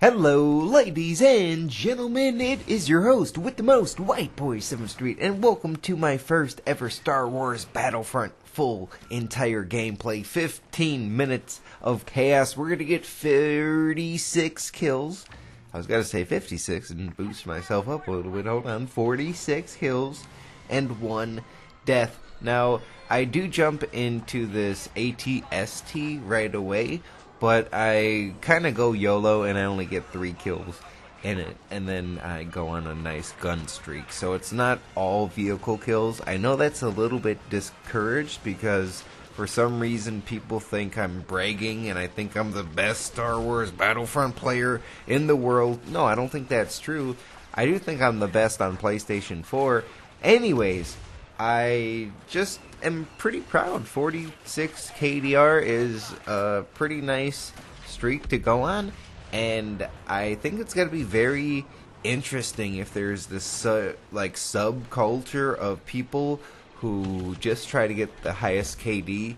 Hello, ladies and gentlemen, it is your host with the most, White Boy 7th Street, and welcome to my first ever Star Wars Battlefront full entire gameplay. 15 minutes of chaos. We're gonna get 36 kills. I was gonna say 56 and boost myself up a little bit. Hold on. 46 kills and 1 death. Now, I do jump into this ATST right away, but I kind of go YOLO and I only get 3 kills in it. And then I go on a nice gun streak. So it's not all vehicle kills. I know that's a little bit discouraged because for some reason people think I'm bragging and I think I'm the best Star Wars Battlefront player in the world. No, I don't think that's true. I do think I'm the best on PlayStation 4. Anyways, I just am pretty proud. 46 KDR is a pretty nice streak to go on, and I think it's going to be very interesting if there's this subculture of people who just try to get the highest KD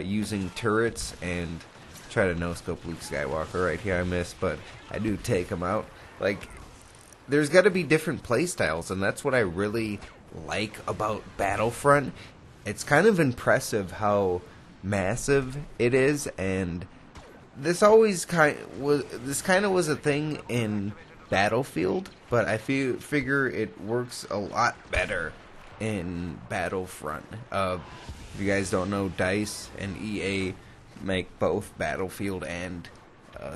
using turrets and try to no-scope Luke Skywalker. Right here I missed, but I do take him out. Like, there's got to be different playstyles, and that's what I really like about Battlefront. It's kind of impressive how massive it is, and this kind of was a thing in Battlefield, but I figure it works a lot better in Battlefront. If you guys don't know, DICE and EA make both Battlefield and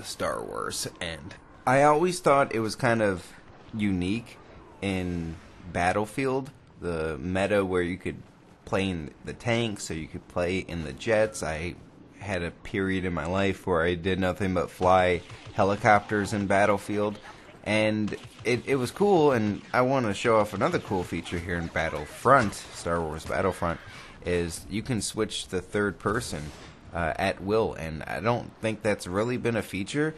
Star Wars, and I always thought it was kind of unique in Battlefield, the meta where you could play in the tanks or you could play in the jets. I had a period in my life where I did nothing but fly helicopters in Battlefield, and it was cool. And I want to show off another cool feature here in Battlefront, Star Wars Battlefront, is you can switch to third person at will, and I don't think that's really been a feature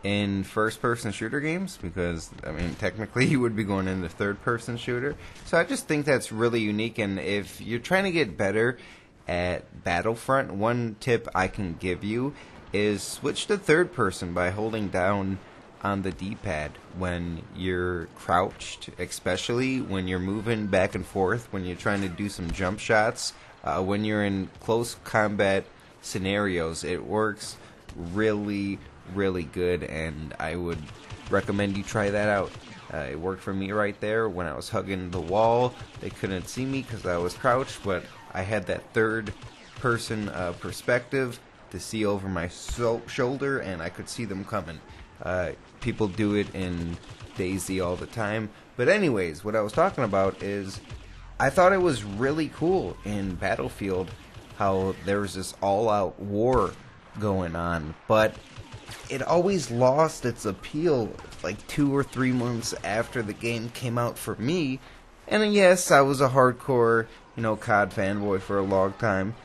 in first-person shooter games, because, I mean, technically you would be going into third-person shooter. So I just think that's really unique, and if you're trying to get better at Battlefront, one tip I can give you is switch to third-person by holding down on the D-pad when you're crouched, especially when you're moving back and forth, when you're trying to do some jump shots, when you're in close combat scenarios. It works really good, and I would recommend you try that out. It worked for me right there when I was hugging the wall. They couldn't see me because I was crouched, but I had that third person perspective to see over my shoulder, and I could see them coming. People do it in DayZ all the time. But anyways, what I was talking about is I thought it was really cool in Battlefield how there was this all-out war going on, but it always lost its appeal like 2 or 3 months after the game came out for me. And yes, I was a hardcore, COD fanboy for a long time,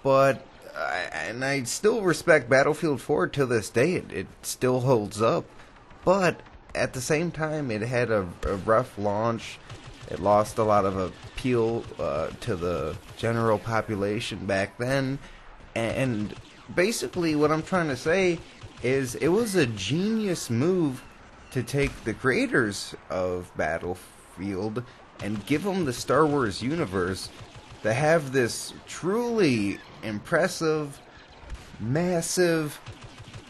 but I still respect Battlefield 4 to this day. It still holds up, but at the same time, it had a rough launch. It lost a lot of appeal to the general population back then, and basically what I'm trying to say is it was a genius move to take the creators of Battlefield and give them the Star Wars universe to have this truly impressive, massive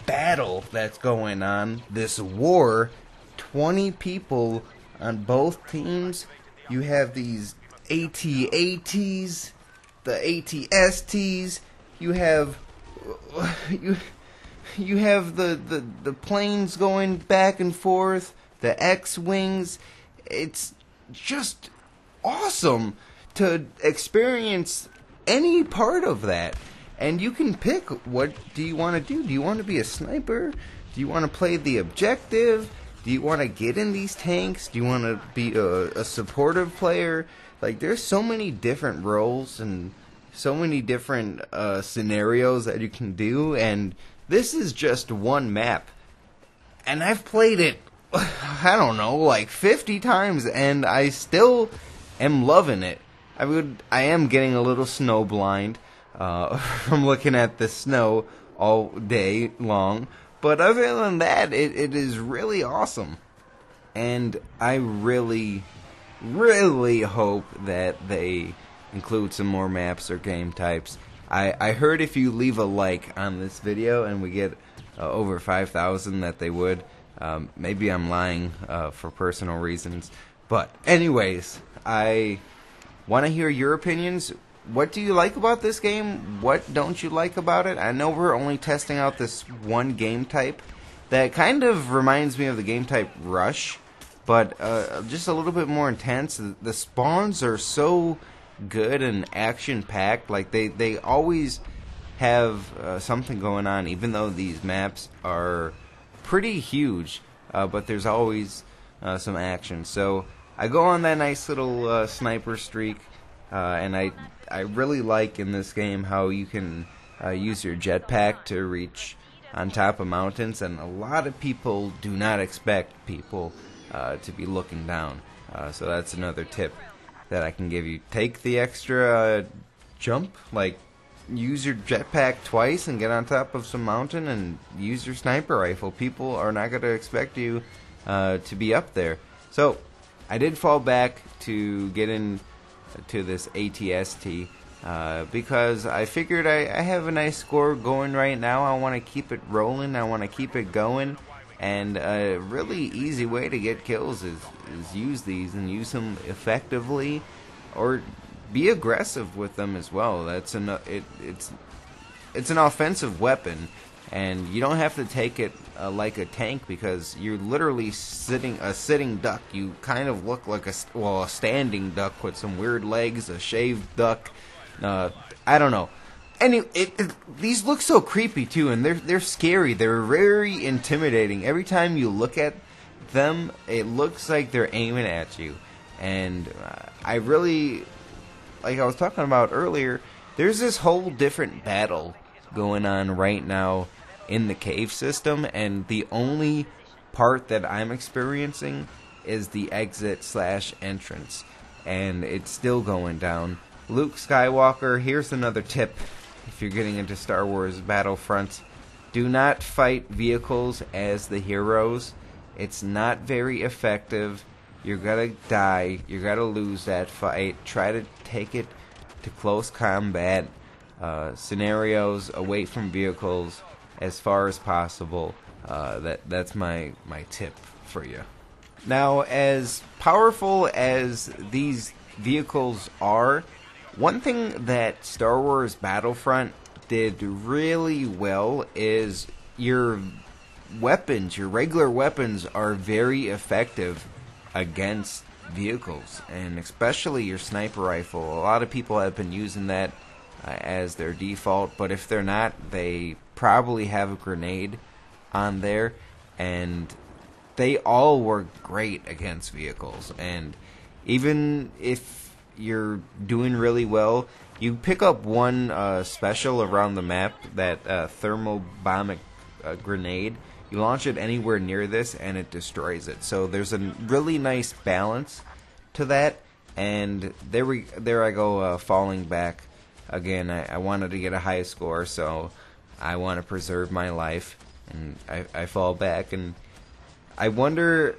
battle that's going on, this war, 20 people on both teams. You have these AT-ATs, the AT-STs, you have the planes going back and forth, the X-Wings. It's just awesome to experience any part of that. And you can pick, what do you want to do? Do you want to be a sniper? Do you want to play the objective? Do you want to get in these tanks? Do you want to be a supportive player? Like, there's so many different roles and so many different scenarios that you can do, and this is just one map. And I've played it, I don't know, like 50 times, and I still am loving it. I am getting a little snow blind from looking at the snow all day long, But other than that, it is really awesome. And I really, really hope that they include some more maps or game types. I heard if you leave a like on this video and we get over 5,000 that they would. Maybe I'm lying for personal reasons. But anyways, I want to hear your opinions. What do you like about this game? What don't you like about it? I know we're only testing out this one game type that kind of reminds me of the game type Rush, but just a little bit more intense. The spawns are so good and action-packed. Like, they always have something going on, even though these maps are pretty huge, but there's always some action. So I go on that nice little sniper streak, and I really like in this game how you can use your jetpack to reach on top of mountains, and a lot of people do not expect people to be looking down. So that's another tip that I can give you. Take the extra jump, like use your jetpack twice and get on top of some mountain and use your sniper rifle. People are not going to expect you to be up there. So I did fall back to get into this ATST because I figured I have a nice score going right now. I want to keep it rolling. I want to keep it going. And a really easy way to get kills is use these and use them effectively, or be aggressive with them as well. It's an offensive weapon, and you don't have to take it like a tank, because you're literally a sitting duck. You kind of look like a standing duck with some weird legs, a shaved duck. I don't know. And these look so creepy too, and they're scary. They're very intimidating. Every time you look at them, it looks like they're aiming at you. And I really, like I was talking about earlier, there's this whole different battle going on right now in the cave system, and the only part that I'm experiencing is the exit/entrance, and it's still going down. Luke Skywalker, here's another tip. If you're getting into Star Wars Battlefront, do not fight vehicles as the heroes. It's not very effective. You're gonna die. You're gonna lose that fight. Try to take it to close combat scenarios away from vehicles as far as possible. That's my tip for you. Now, as powerful as these vehicles are, one thing that Star Wars Battlefront did really well is your weapons, your regular weapons, are very effective against vehicles, and especially your sniper rifle. A lot of people have been using that as their default, but if they're not, they probably have a grenade on there, and they all work great against vehicles. And even if you're doing really well, you pick up one special around the map, that thermobaric grenade. You launch it anywhere near this and it destroys it. So there's a really nice balance to that. And there I go, falling back again. I wanted to get a high score, so I want to preserve my life, and I fall back. And I wonder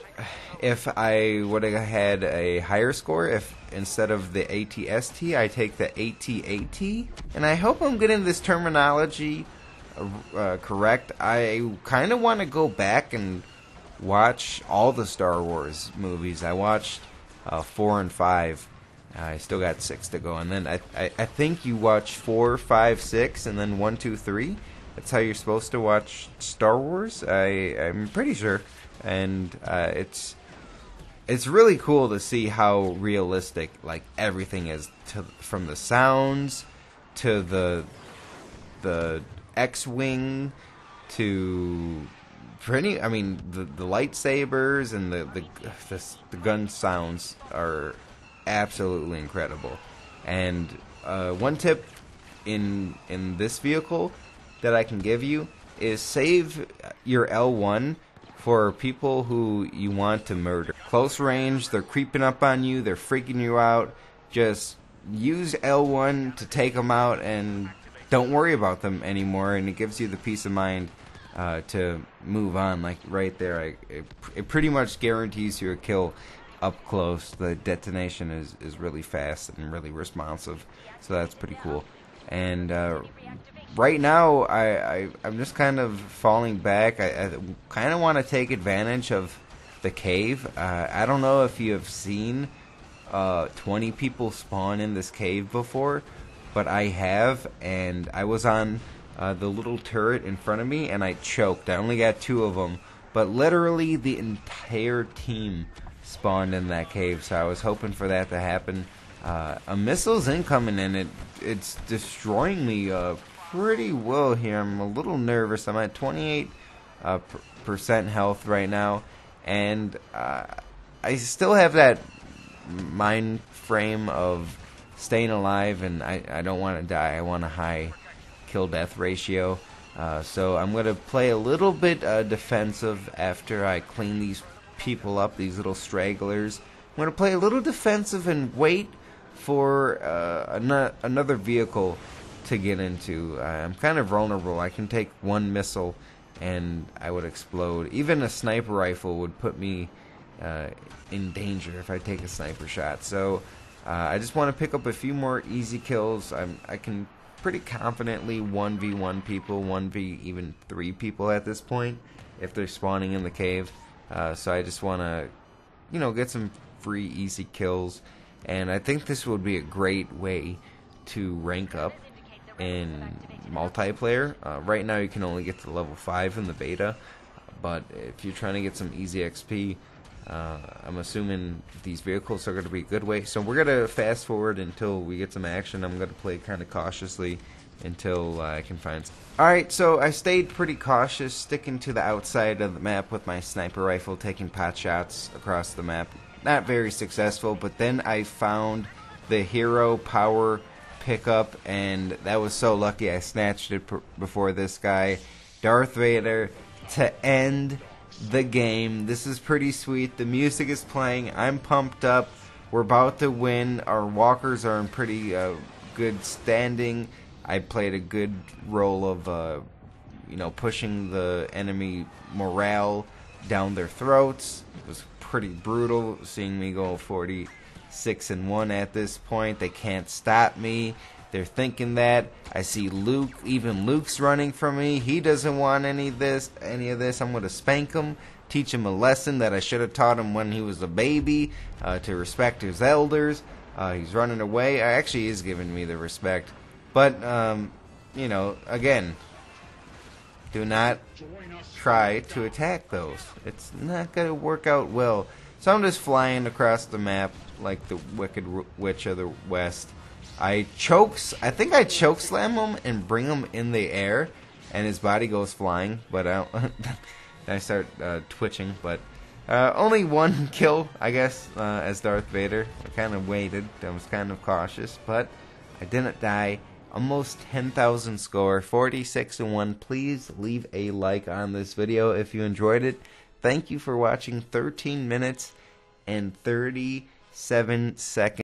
if I would have had a higher score if instead of the ATST I take the AT-AT. And I hope I'm getting this terminology correct. I kind of want to go back and watch all the Star Wars movies. I watched 4 and 5. I still got 6 to go, and then I think you watch 4, 5, 6, and then 1, 2, 3. That's how you're supposed to watch Star Wars. I'm pretty sure. And it's really cool to see how realistic like everything is, from the sounds to the X-wing to the lightsabers, and the gun sounds are absolutely incredible. And one tip in this vehicle that I can give you is save your L1 for people who you want to murder. Close range, they're creeping up on you, they're freaking you out. Just use L1 to take them out, and don't worry about them anymore, and it gives you the peace of mind to move on. Like right there, it pretty much guarantees you a kill up close. The detonation is really fast and really responsive, so that's pretty cool. And right now, I'm just kind of falling back. I kind of want to take advantage of the cave. I don't know if you have seen 20 people spawn in this cave before, but I have, and I was on the little turret in front of me, and I choked. I only got 2 of them, but literally the entire team spawned in that cave, so I was hoping for that to happen. A missile's incoming, and it's destroying me pretty well here. I'm a little nervous. I'm at 28% health right now, and I still have that mind frame of staying alive, and I don't want to die. I want a high kill-death ratio. So I'm going to play a little bit defensive after I clean these people up, these little stragglers. I'm going to play a little defensive and wait for another vehicle to get into. I'm kind of vulnerable. I can take one missile and I would explode. Even a sniper rifle would put me in danger if I take a sniper shot. So I just want to pick up a few more easy kills. I can pretty confidently 1v1 people, 1v even 3 people at this point if they're spawning in the cave. So I just want to, get some free easy kills. And I think this would be a great way to rank up in multiplayer. Right now you can only get to level 5 in the beta, but if you're trying to get some easy XP, I'm assuming these vehicles are going to be a good way. So we're going to fast forward until we get some action. I'm going to play kind of cautiously until I can find some. Alright, so I stayed pretty cautious, sticking to the outside of the map with my sniper rifle, taking pot shots across the map. Not very successful, but then I found the hero power pickup, and that was so lucky. I snatched it before this guy, Darth Vader, to end the game. This is pretty sweet. The music is playing. I'm pumped up. We're about to win. Our walkers are in pretty good standing. I played a good role of pushing the enemy morale down their throats. It was pretty brutal seeing me go 46-1 at this point. They can't stop me. They're thinking that. I see Luke. Even Luke's running from me. He doesn't want any of this. I'm going to spank him, teach him a lesson that I should have taught him when he was a baby, to respect his elders. He's running away. Actually, he is giving me the respect. But, again, do not try to attack those. It's not going to work out well. So I'm just flying across the map like the Wicked Witch of the West. I think I choke slam him and bring him in the air, and his body goes flying. But I start twitching. But only 1 kill, I guess, as Darth Vader. I kind of waited. I was kind of cautious, but I didn't die. Almost 10,000 score, 46-1. Please leave a like on this video if you enjoyed it. Thank you for watching. 13 minutes and 37 seconds.